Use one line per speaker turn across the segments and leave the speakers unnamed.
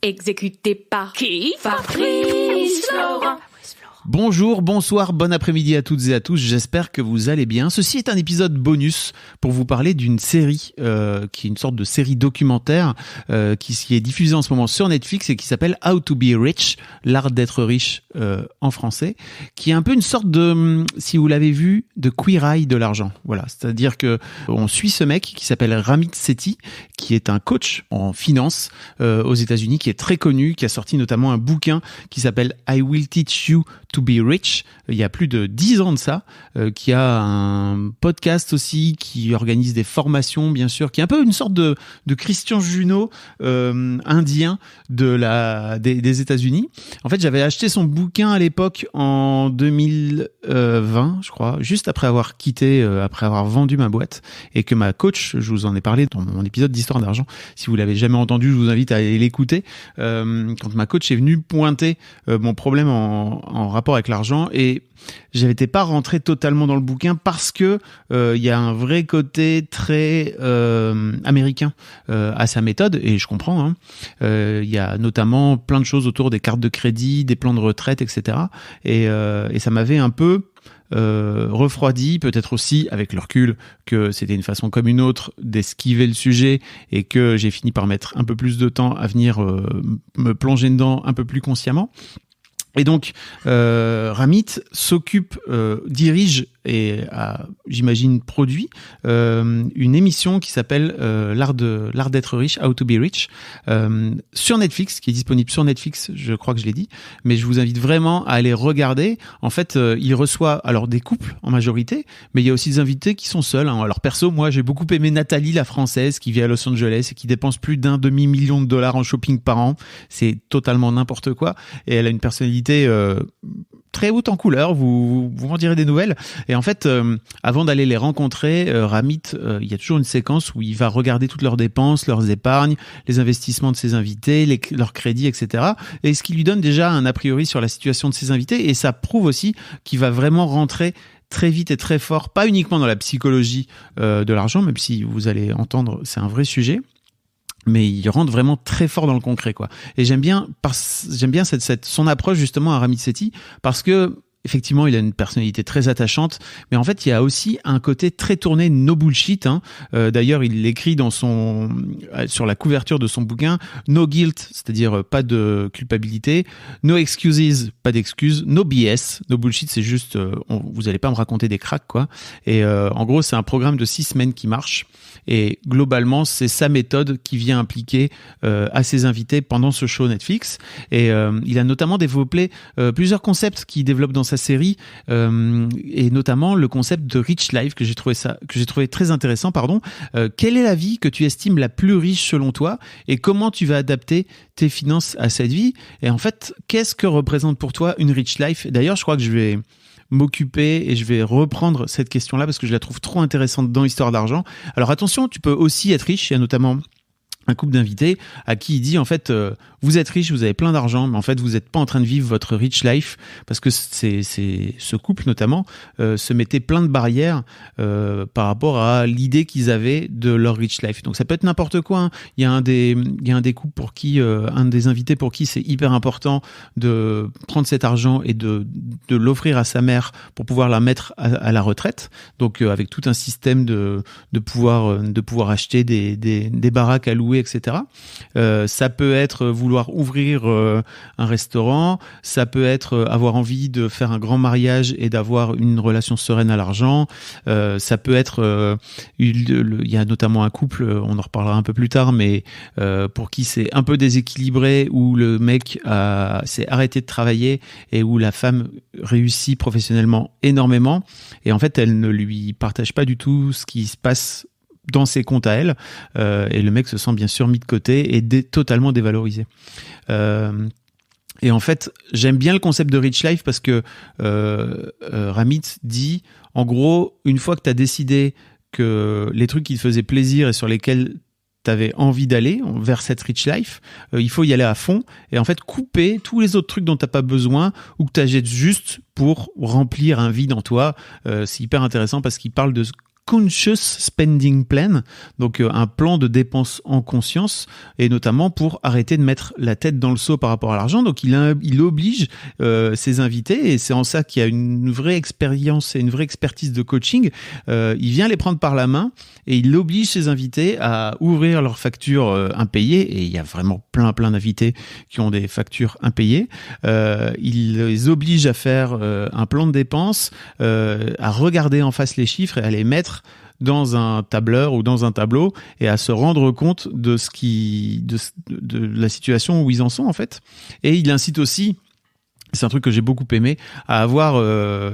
Exécuté par qui? Fabrice Florent.
Bonjour, bonsoir, bon après-midi à toutes et à tous, j'espère que vous allez bien. Ceci est un épisode bonus pour vous parler d'une série qui est une sorte de série documentaire qui est diffusée en ce moment sur Netflix et qui s'appelle How to be rich, l'art d'être riche en français, qui est un peu une sorte de, si vous l'avez vu, de Queer Eye de l'argent. Voilà, c'est-à-dire que on suit ce mec qui s'appelle Ramit Sethi, qui est un coach en finance aux États-Unis, qui est très connu, qui a sorti notamment un bouquin qui s'appelle I Will Teach You to be rich, il y a plus de 10 ans de ça, qui a un podcast aussi, qui organise des formations, bien sûr, qui est un peu une sorte de Christian Junod indien des États-Unis. En fait, j'avais acheté son bouquin à l'époque en 2020, je crois, juste après avoir après avoir vendu ma boîte, et que ma coach, je vous en ai parlé dans mon épisode d'Histoire d'argent, si vous l'avez jamais entendu, je vous invite à aller l'écouter, quand ma coach est venue pointer mon problème en rapport avec l'argent, et j'étais pas rentré totalement dans le bouquin parce que il y a un vrai côté très américain à sa méthode, et je comprends. Il y a notamment plein de choses autour des cartes de crédit, des plans de retraite, etc. Et ça m'avait un peu refroidi, peut-être aussi avec le recul que c'était une façon comme une autre d'esquiver le sujet, et que j'ai fini par mettre un peu plus de temps à venir me plonger dedans un peu plus consciemment. Et donc, Ramit dirige et j'imagine produit une émission qui s'appelle l'art d'être riche, How to be rich, sur Netflix, qui est disponible sur Netflix, je crois que je l'ai dit, mais je vous invite vraiment à aller regarder. En fait, il reçoit alors des couples en majorité, mais il y a aussi des invités qui sont seuls. Alors perso, moi j'ai beaucoup aimé Nathalie, la française, qui vit à Los Angeles et qui dépense plus d'un demi-million de dollars en shopping par an. C'est totalement n'importe quoi, et elle a une personnalité très haute en couleur, vous m'en direz des nouvelles. Et en fait, avant d'aller les rencontrer, Ramit, il y a toujours une séquence où il va regarder toutes leurs dépenses, leurs épargnes, les investissements de ses invités, leurs crédits, etc. Et ce qui lui donne déjà un a priori sur la situation de ses invités, et ça prouve aussi qu'il va vraiment rentrer très vite et très fort, pas uniquement dans la psychologie de l'argent, même si vous allez entendre, c'est un vrai sujet, mais il rentre vraiment très fort dans le concret, quoi. Et j'aime bien son approche justement à Ramit Sethi, parce que effectivement, il a une personnalité très attachante, mais en fait, il y a aussi un côté très tourné no bullshit. D'ailleurs, il l'écrit sur la couverture de son bouquin, no guilt, c'est-à-dire pas de culpabilité, no excuses, pas d'excuses, no BS, no bullshit, c'est juste, vous allez pas me raconter des cracks, quoi. Et en gros, c'est un programme de 6 semaines qui marche. Et globalement, c'est sa méthode qui vient impliquer à ses invités pendant ce show Netflix. Et il a notamment développé plusieurs concepts qu'il développe dans sa série, et notamment le concept de rich life que j'ai trouvé très intéressant. Quelle est la vie que tu estimes la plus riche selon toi, et comment tu vas adapter tes finances à cette vie? Et en fait, qu'est-ce que représente pour toi une rich life? D'ailleurs, je crois que je vais m'occuper et je vais reprendre cette question-là parce que je la trouve trop intéressante dans Histoire d'argent. Alors attention, tu peux aussi être riche. Il y a notamment un couple d'invités à qui il dit, en fait, vous êtes riche, vous avez plein d'argent, mais en fait, vous n'êtes pas en train de vivre votre rich life, parce que ce couple, notamment, se mettait plein de barrières par rapport à l'idée qu'ils avaient de leur rich life. Donc, ça peut être n'importe quoi, hein. Il y a un des couples pour qui, un des invités pour qui c'est hyper important de prendre cet argent et de l'offrir à sa mère pour pouvoir la mettre à la retraite. Donc, avec tout un système de pouvoir acheter des baraques à louer, etc. Ça peut être vouloir ouvrir un restaurant, ça peut être avoir envie de faire un grand mariage et d'avoir une relation sereine à l'argent, ça peut être il y a notamment un couple, on en reparlera un peu plus tard, mais pour qui c'est un peu déséquilibré, où le mec s'est arrêté de travailler et où la femme réussit professionnellement énormément, et en fait elle ne lui partage pas du tout ce qui se passe dans ses comptes à elle, et le mec se sent bien sûr mis de côté et totalement dévalorisé. Et en fait, j'aime bien le concept de rich life parce que Ramit dit, en gros, une fois que tu as décidé que les trucs qui te faisaient plaisir et sur lesquels tu avais envie d'aller vers cette rich life, il faut y aller à fond et en fait couper tous les autres trucs dont tu n'as pas besoin ou que tu achètes juste pour remplir un vide en toi. C'est hyper intéressant parce qu'il parle de Conscious Spending Plan, donc un plan de dépenses en conscience, et notamment pour arrêter de mettre la tête dans le seau par rapport à l'argent. Donc il oblige ses invités, et c'est en ça qu'il y a une vraie expérience et une vraie expertise de coaching. Il vient les prendre par la main et il oblige ses invités à ouvrir leurs factures impayées, et il y a vraiment plein d'invités qui ont des factures impayées. Il les oblige à faire un plan de dépenses, à regarder en face les chiffres et à les mettre dans un tableur ou dans un tableau, et à se rendre compte de la situation où ils en sont en fait. Et il incite aussi, c'est un truc que j'ai beaucoup aimé, à avoir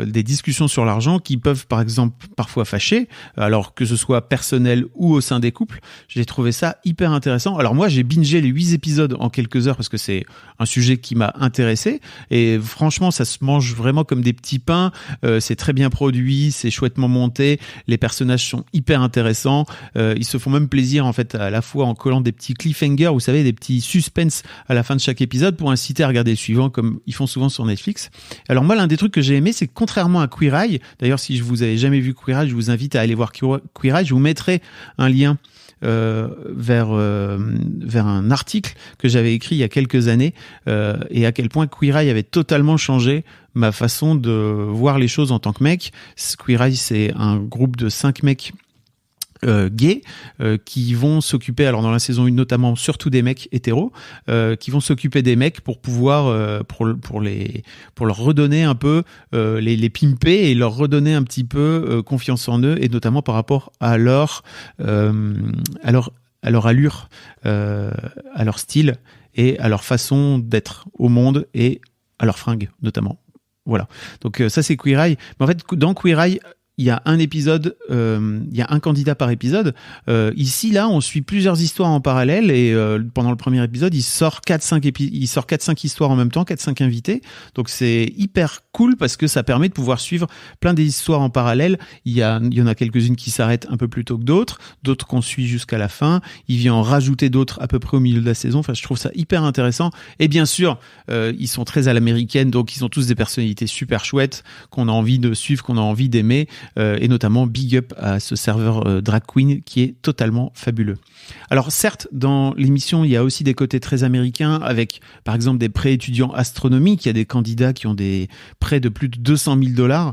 des discussions sur l'argent qui peuvent par exemple parfois fâcher, alors que ce soit personnel ou au sein des couples. J'ai trouvé ça hyper intéressant. Alors moi j'ai bingé les 8 épisodes en quelques heures parce que c'est un sujet qui m'a intéressé, et franchement ça se mange vraiment comme des petits pains. C'est très bien produit, c'est chouettement monté, les personnages sont hyper intéressants, ils se font même plaisir en fait à la fois en collant des petits cliffhangers, vous savez, des petits suspens à la fin de chaque épisode pour inciter à regarder le suivant, comme ils font souvent sur Netflix. Alors moi, l'un des trucs que j'ai aimé, c'est que contrairement à Queer Eye, d'ailleurs si je vous avais jamais vu Queer Eye, je vous invite à aller voir Queer Eye, je vous mettrai un lien vers un article que j'avais écrit il y a quelques années, et à quel point Queer Eye avait totalement changé ma façon de voir les choses en tant que mec. Queer Eye, c'est un groupe de 5 mecs gays qui vont s'occuper, alors dans la saison 1 notamment, surtout des mecs hétéros, qui vont s'occuper des mecs pour pouvoir pour leur redonner un peu les pimper et leur redonner un petit peu confiance en eux, et notamment par rapport à leur allure, à leur style et à leur façon d'être au monde, et à leurs fringues notamment. Voilà. Donc ça c'est Queer Eye. Mais en fait dans Queer Eye, il y a un épisode, il y a un candidat par épisode. Ici, là, on suit plusieurs histoires en parallèle, et pendant le premier épisode, il sort 4-5 histoires en même temps, 4-5 invités. Donc c'est hyper cool parce que ça permet de pouvoir suivre plein d'histoires en parallèle. Il y en a quelques-unes qui s'arrêtent un peu plus tôt que d'autres qu'on suit jusqu'à la fin. Il vient en rajouter d'autres à peu près au milieu de la saison. Enfin, je trouve ça hyper intéressant. Et bien sûr, ils sont très à l'américaine, donc ils ont tous des personnalités super chouettes qu'on a envie de suivre, qu'on a envie d'aimer. Et notamment big up à ce serveur drag queen qui est totalement fabuleux. Alors certes, dans l'émission, il y a aussi des côtés très américains, avec par exemple des prêts étudiants astronomiques. Il y a des candidats qui ont des prêts de plus de $200,000.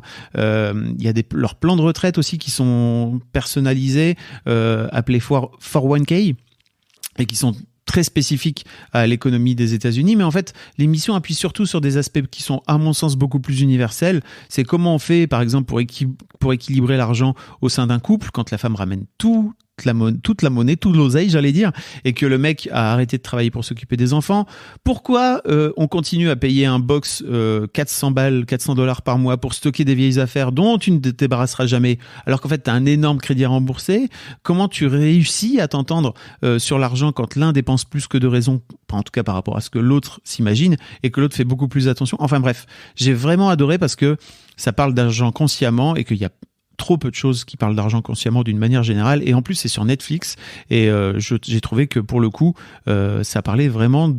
Il y a leurs plans de retraite aussi qui sont personnalisés, appelés 401k, et qui sont très spécifique à l'économie des États-Unis, mais en fait, l'émission appuie surtout sur des aspects qui sont, à mon sens, beaucoup plus universels. C'est comment on fait, par exemple, pour équilibrer l'argent au sein d'un couple, quand la femme ramène toute la monnaie, tout l'oseille, j'allais dire, et que le mec a arrêté de travailler pour s'occuper des enfants. Pourquoi on continue à payer un box $400 par mois pour stocker des vieilles affaires dont tu ne te débarrasseras jamais, alors qu'en fait tu as un énorme crédit à rembourser? Comment tu réussis à t'entendre sur l'argent quand l'un dépense plus que de raison, en tout cas par rapport à ce que l'autre s'imagine, et que l'autre fait beaucoup plus attention? Enfin bref, j'ai vraiment adoré parce que ça parle d'argent consciemment, et qu'il y a trop peu de choses qui parlent d'argent consciemment d'une manière générale, et en plus c'est sur Netflix, et j'ai trouvé que pour le coup ça parlait vraiment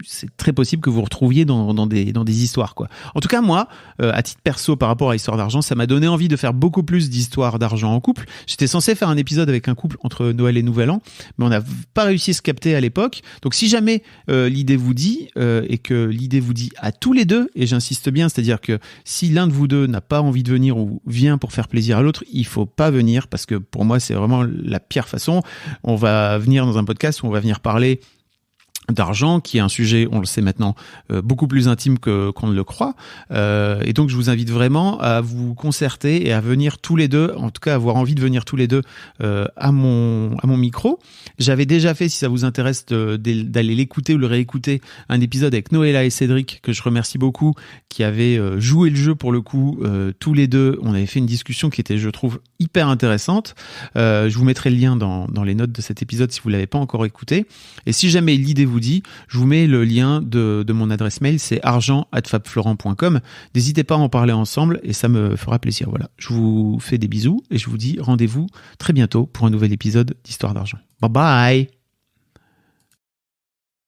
c'est très possible que vous retrouviez dans des histoires quoi. En tout cas moi, à titre perso, par rapport à l'histoire d'argent, ça m'a donné envie de faire beaucoup plus d'histoires d'argent en couple. J'étais censé faire un épisode avec un couple entre Noël et Nouvel An, mais on n'a pas réussi à se capter à l'époque. Donc si jamais l'idée vous dit, et que l'idée vous dit à tous les deux, et j'insiste bien, c'est-à-dire que si l'un de vous deux n'a pas envie de venir ou vient pour faire plaisir à l'autre, il faut pas venir, parce que pour moi c'est vraiment la pire façon. On va venir dans un podcast où on va venir parler d'argent, qui est un sujet, on le sait maintenant, beaucoup plus intime qu'on ne le croit, et donc je vous invite vraiment à vous concerter et à venir tous les deux, en tout cas avoir envie de venir tous les deux à mon micro. J'avais déjà fait, si ça vous intéresse d'aller l'écouter ou le réécouter, un épisode avec Noëlla et Cédric, que je remercie beaucoup, qui avaient joué le jeu pour le coup, tous les deux. On avait fait une discussion qui était, je trouve, hyper intéressante. Je vous mettrai le lien dans les notes de cet épisode si vous l'avez pas encore écouté. Et si jamais l'idée vous dit, je vous mets le lien de mon adresse mail, c'est argent@fabflorent.com. N'hésitez pas à en parler ensemble et ça me fera plaisir. Voilà, je vous fais des bisous et je vous dis rendez-vous très bientôt pour un nouvel épisode d'Histoire d'argent. Bye bye.